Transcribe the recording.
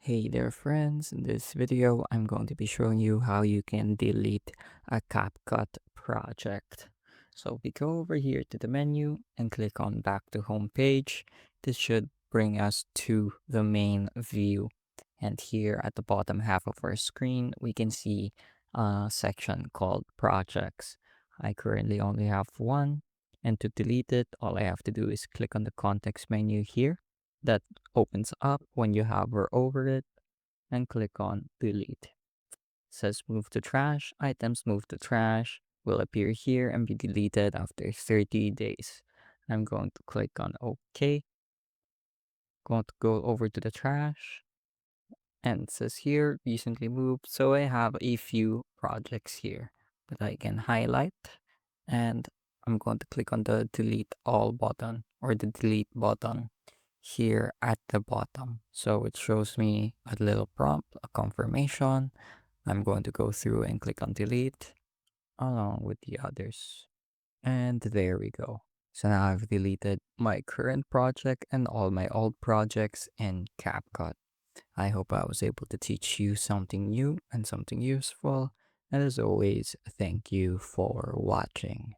Hey there friends, in this video I'm going to be showing you how you can delete a CapCut project. So we go over here to the menu and click on back to home page. This should bring us to the main view. And here at the bottom half of our screen we can see a section called projects. I currently only have one, and to delete it all I have to do is click on the context menu here that opens up when you hover over it and click on delete. Says move to trash. Items move to trash will appear here and be deleted after 30 days. I'm going to click on OK. Going to go over to the trash, and it says here recently moved. So I have a few projects here that I can highlight, and I'm going to click on the delete all button or the delete button here at the bottom. So it shows me a little prompt, a confirmation. I'm going to go through and click on delete along with the others. And there we go. So now I've deleted my current project and all my old projects in CapCut. I hope I was able to teach you something new and something useful. And as always, thank you for watching.